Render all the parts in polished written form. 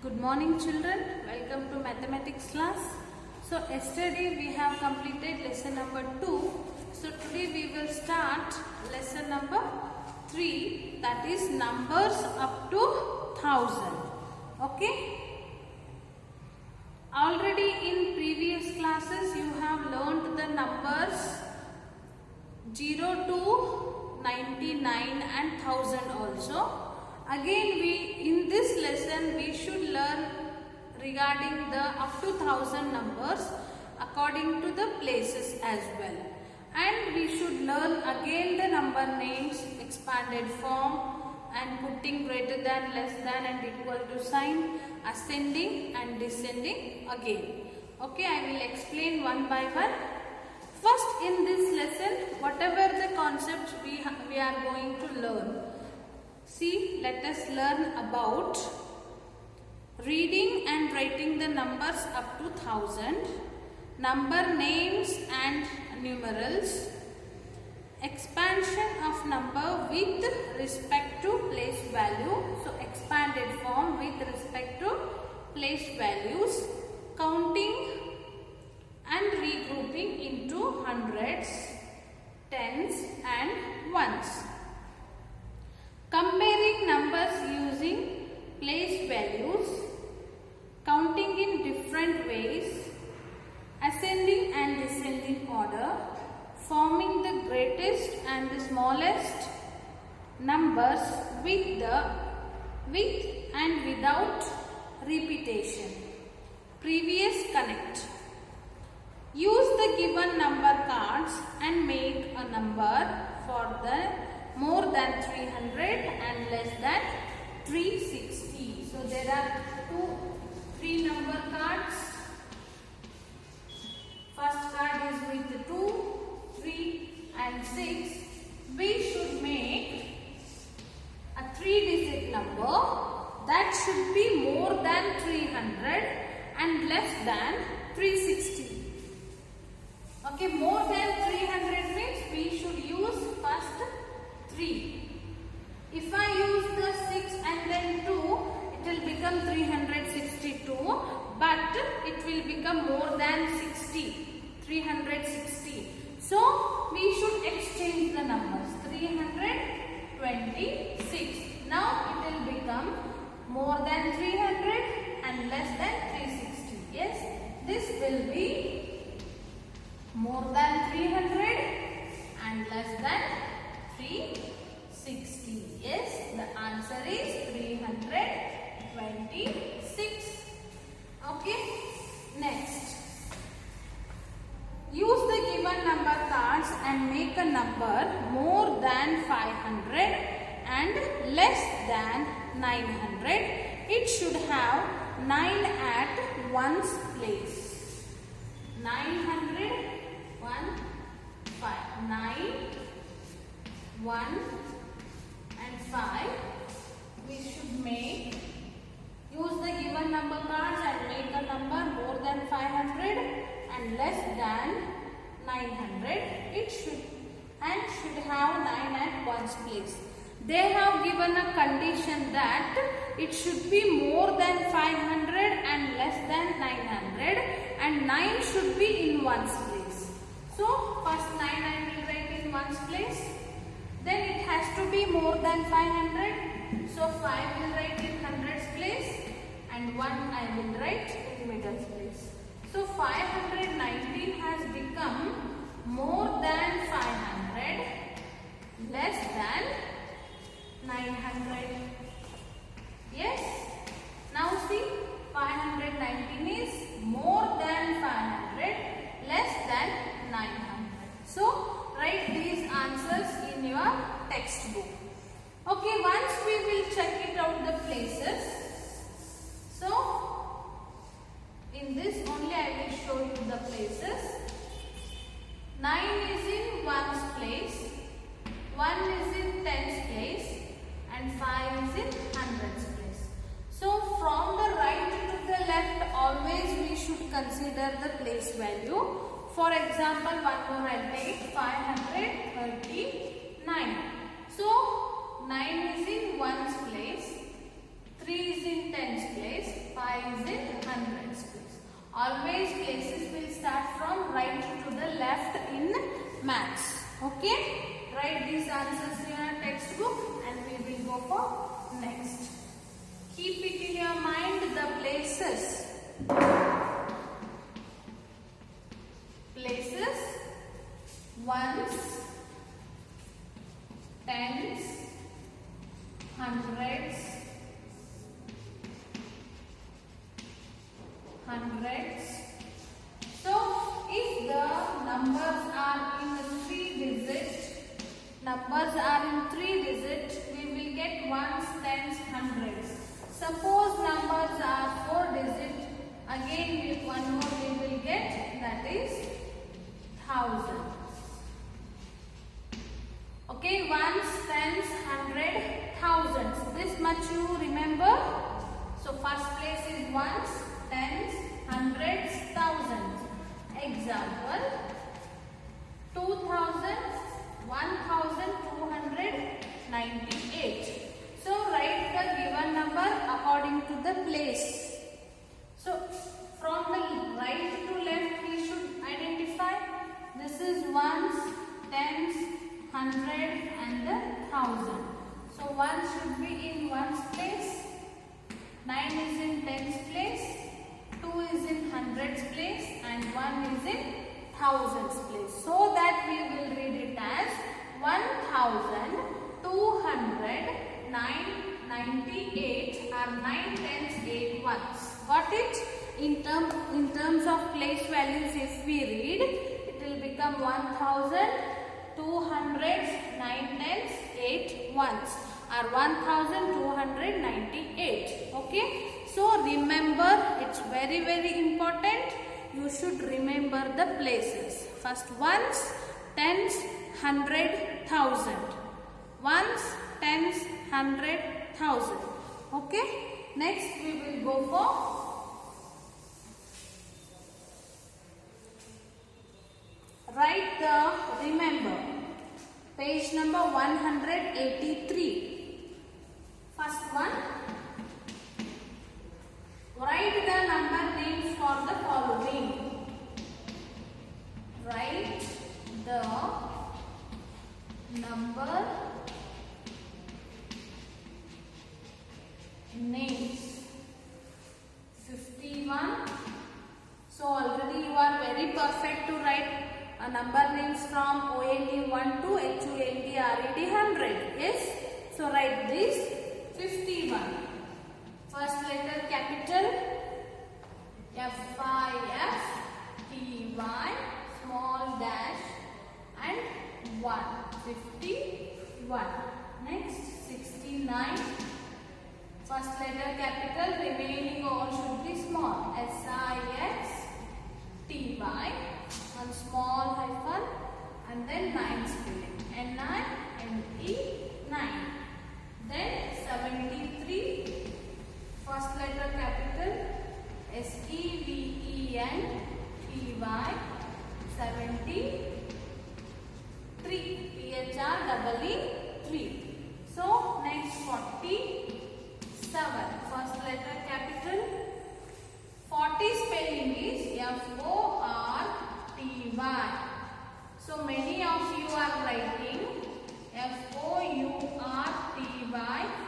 Good morning children, welcome to mathematics class. So yesterday we have completed lesson number 2. So today we will start lesson number 3, that is numbers up to 1000. Okay. Already in previous classes you have learned the numbers 0 to 99 and 1000 also. Again in this lesson we should learn regarding the up to 1000 numbers according to the places as well. And we should learn again the number names, expanded form and putting greater than, less than and equal to sign, ascending and descending again. Okay, I will explain one by one. First in this lesson, whatever the concepts we are going to learn. See, let us learn about reading and writing the numbers up to 1000, number names and numerals, expansion of number with respect to place value, so expanded form with respect to place values, counting and regrouping into hundreds, tens and ones. Comparing numbers using place values, counting in different ways, ascending and descending order, forming the greatest and the smallest numbers with and without repetition. Previous connect. Use the given number cards and make a number for the more than 300 and less than 360. So there are three number cards. First card is with 2, 3 and 6. We should make a 3-digit number that should be more than 300 and less than 360. Okay, more than 300 means we should use first 3. If I use the 6 and then 2, it will become 362, but it will become more than 60, 360. So, we should exchange the numbers, 326. Now, it will become more than 300 and less than 360. Yes, this will be more than 300 and less than 360. Yes, the answer is 326. Okay, next. Use the given number cards and make a number more than 500 and less than 900. It should have 9 at one's place. 900, 1, 5, 9, 1 and 5. We should use the given number cards and make a number more than 500 and less than 900. It should have 9 at one's place. They have given a condition that it should be more than 500 and less than 900 and 9 should be in one's place. So first 9 I will write in one's place. Then it has to be more than 500. So 5 will write in hundreds place and 1 I will write in middle place. So 519 has become more than 500, less than 900. Yes. Now see, 519 is more than 500, less than 900. So write these answers in your textbook. Okay, once we will check it out the places. So, in this only I will show you the places. 9 is in ones place, 1 is in tens place and 5 is in hundreds place. So, from the right to the left always we should consider the place value. For example, one more I will take 539. So, 9 is in ones place, 3 is in tens place, 5 is in hundreds place. Always places will start from right to the left in maths. Okay? Write these answers in your textbook and we will go for next. Keep it in your mind the places. Places, ones, tens, hundreds, So, if the numbers are in 3 digits, we will get ones, tens, hundreds. Suppose numbers are 4 digits, again with one more we will get, that is thousands. Okay, ones, tens, hundred, thousands. This much you remember. So first place is ones, tens, hundreds, thousands. Example, 2000, 1298. So write the given number according to the place. So from the right to left we should identify. This is ones, tens, hundred and the thousand. So 1 should be in ones place, 9 is in tens place, 2 is in hundreds place and 1 is in thousands place. So that we will read it as 1298 are 9 tens 8 ones. Got it? In terms of place values, if we read, it will become 1200, 9 tens 8 ones are 1298. Okay? So remember, it's very important. You should remember the places. First ones, tens, hundred, thousand. Ones, tens, hundred, thousand. Okay? Next we will go for write the remember. Page number 183. First one. Write the number names for the following. Write the number names. 51. So already you are very perfect to write a number names from OND 1 to HUND RED 100. Yes? So write this 51. First letter capital FIF, TY, small dash and 1. 51. Next 69. First letter capital, remaining all should be small. SIX, TY, one small hyphen and then 9 spelling. NI, NE, 9. Then 73. First letter capital SEVEN, TY, 73. THR 3. So next 47. First letter capital. 40 spelling is FORTY. So many of you are writing FOURTY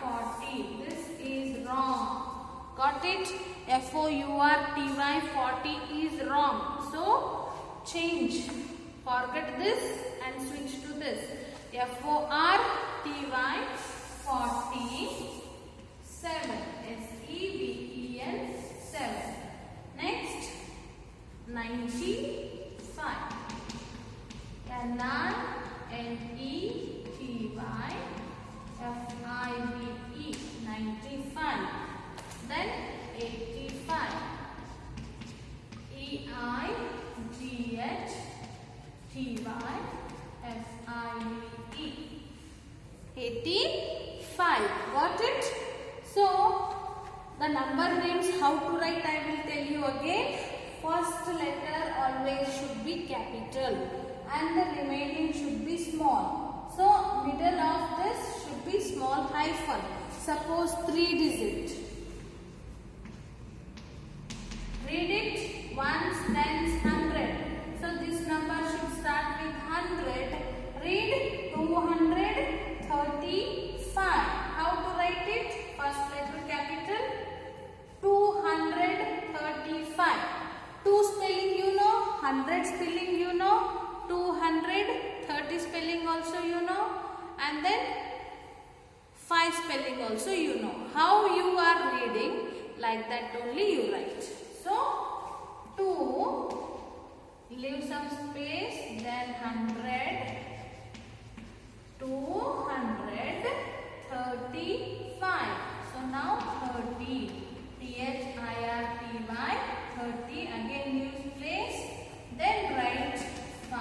40. This is wrong. Got it? FOURTY 40 is wrong. So change. Forget this and switch to this. FORTY 47. SEVEN 7. Next 95. NINETY FIVE 95. Then 85. EIGHTY FIVE 85. Got it? So the number names how to write I will tell you again. First letter always should be capital and the remaining should be small. So middle of this should be small hyphen. Suppose 3 digit. 100 spelling you know, 200, 30 spelling also you know, and then 5 spelling also you know. How you are reading, like that only you write. So 2, leave some space, then 100, 200, 35. So now 30, THIRTY, 30, again leave space, then write 5.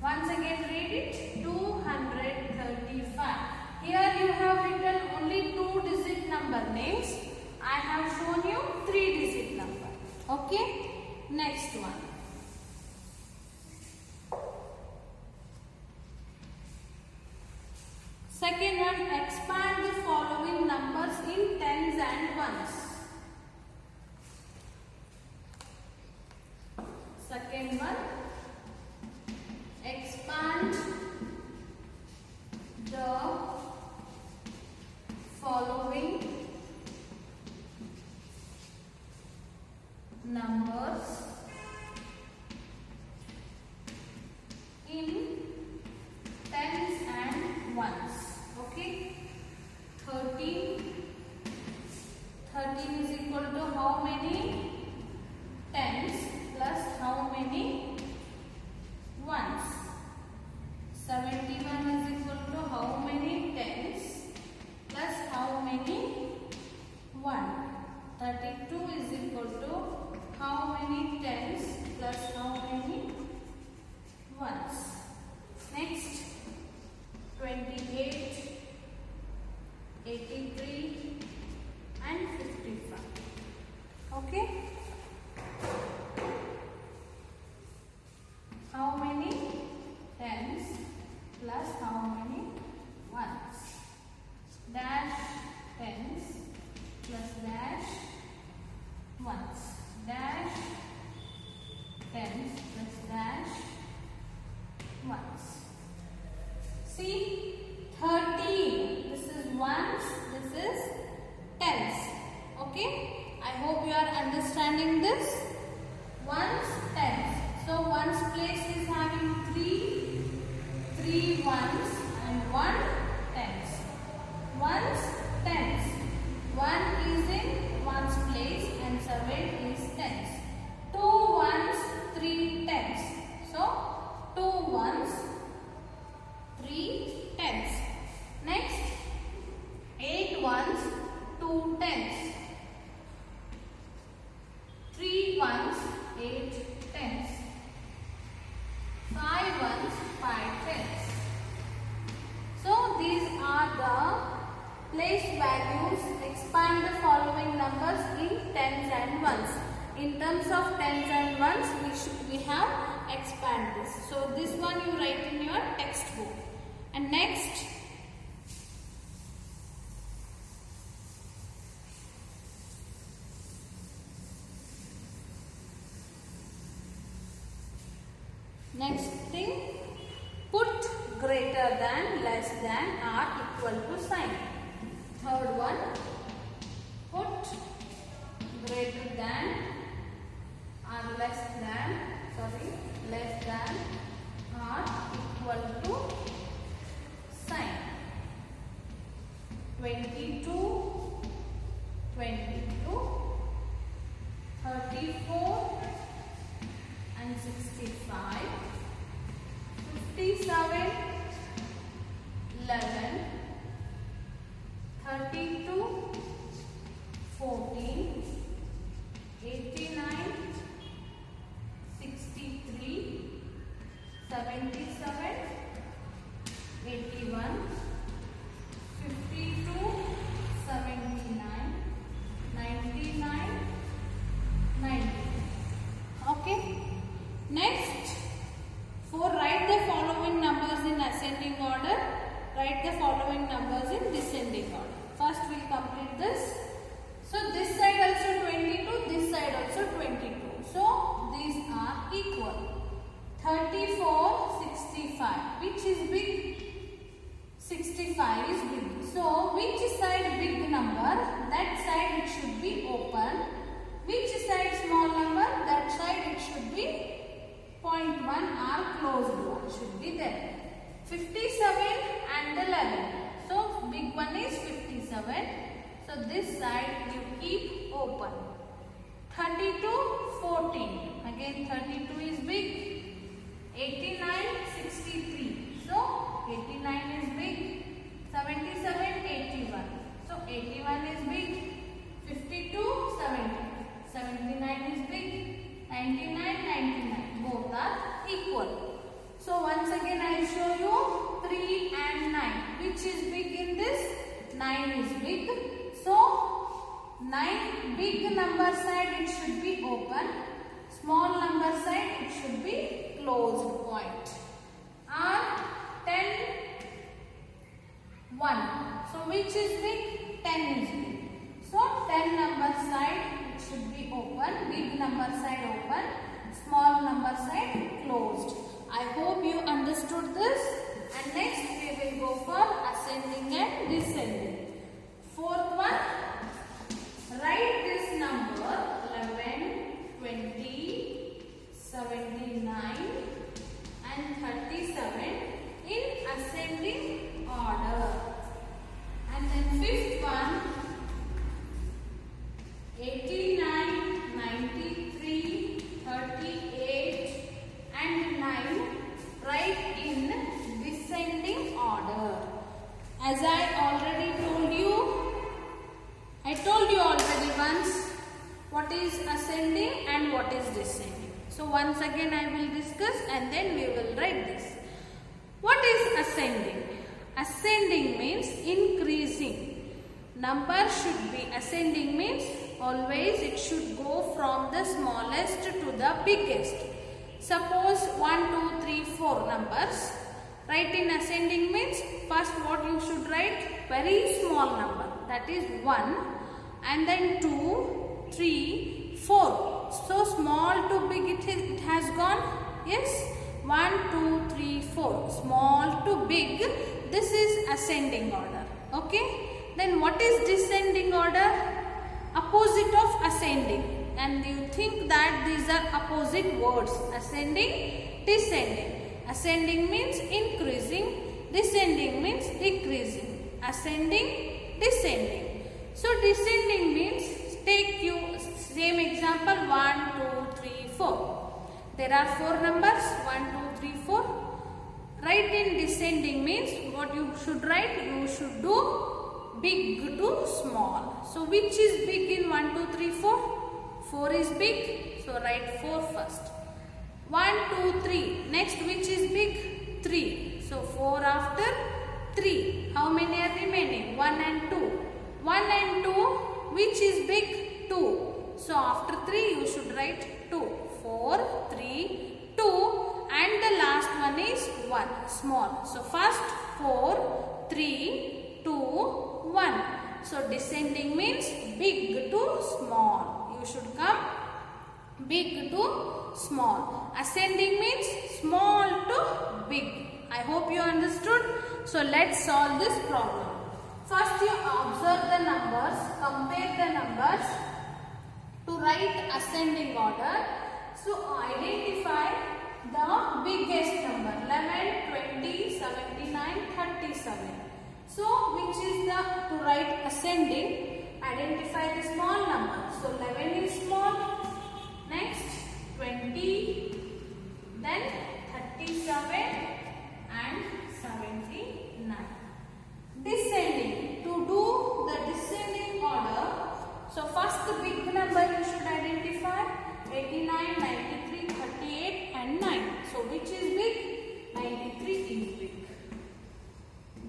Once again read it, 235. Here you have written only 2-digit number names. I have shown you 3-digit number. Okay, next one. Second one, expand the following numbers in tens and ones. Second one, expand the following numbers in tens and ones. Okay, 13 is equal to how many tens plus how many ones? 71 is equal to how many tens plus how many 1? 32 is equal to how many tens plus how many ones? Next, 28, 83 and 55. Okay, how many tens plus how many ones? Dash tens plus dash ones, dash tens plus dash ones. See, 13, this is ones, this is tens. Okay, I hope you are understanding this. Ones, tens. So ones place is having 3 ones and 1 tens. Ones, tens. 1 is in ones place and 7 is tens. 2 ones, 3 tens. So 2 ones, 3 tens. Next, 8 ones, 2 tens. 3 ones, 8 tens. 5 ones, 5 tens. So these are the place values. Expand the following numbers in tens and ones. In terms of tens and ones, we have expand this. So this one you write in your textbook. And next, thing, put greater than, less than, or equal to sign. Third one, put greater than or less than, less than or equal to sign. 22, 34 and 65, 57, 11, 32, 14, 89, 63, 77, 81, 52, 32, 14. Again 32 is big. 89, 63. So 89 is big. 77, 81. So 81 is big. 52, 70. 79 is big. 99, 99. Both are equal. So once again I will show you 3 and 9. Which is big in this? 9 is big. So 9 big number side it should be open. Small number side it should be closed point. Or 10, 1. So which is big? 10 is big. So 10 number side it should be open. Big number side open. Small number side closed. I hope you understood this. And next we will go for ascending and descending. Fourth one. Write this number 11, 20, 79 and 37 in ascending order. And then fifth one, 89, 93, 38 and 9 write in descending order. As I already told you, already once what is ascending and what is descending. So once again I will discuss and then we will write this. What is ascending? Ascending means increasing. Number should be ascending means always it should go from the smallest to the biggest. Suppose 1, 2, 3, 4 numbers. Write in ascending means first what you should write? Very small number, that is 1, and then 2, 3, 4. So small to big it has gone. Yes, 1, 2, 3, 4. Small to big. This is ascending order. Okay. Then what is descending order? Opposite of ascending. And you think that these are opposite words. Ascending, descending. Ascending means increasing. Descending means decreasing. Ascending, descending. So descending means take you same example 1, 2, 3, 4. There are 4 numbers 1, 2, 3, 4. Write in descending means what you should write? You should do big to small. So which is big in 1, 2, 3, 4? 4 is big. So write 4 first. 1, 2, 3. Next which is big? 3. So 4 after 3. How many are remaining? 1 and 2. 1 and 2. Which is big? 2. So after 3 you should write 2. 4, 3, 2. And the last one is 1. Small. So first 4, 3, 2, 1. So descending means big to small. You should come big to small. Ascending means small to big. I hope you understood. So let's solve this problem. First you observe the numbers, compare the numbers to write ascending order. So identify the biggest number 11, 20, 79, 37. So which is the to write ascending? Identify the small number. So 11 is small. Next 20, then 37 and 79. Descending. To do the descending order, so first the big number you should identify 89, 93, 38 and 9. So which is big? 93 is big.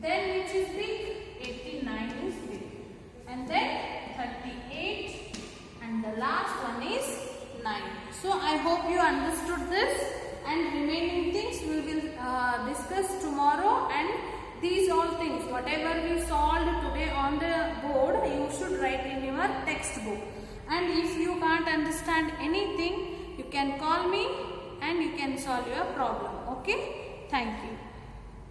Then which is big? 89 is big. And then 38 and the last one is 9. So I hope you understood this, and remaining things we will discuss tomorrow. And these all things whatever we solved today on the board you should write in your textbook. And if you can't understand anything you can call me and you can solve your problem. Okay. Thank you.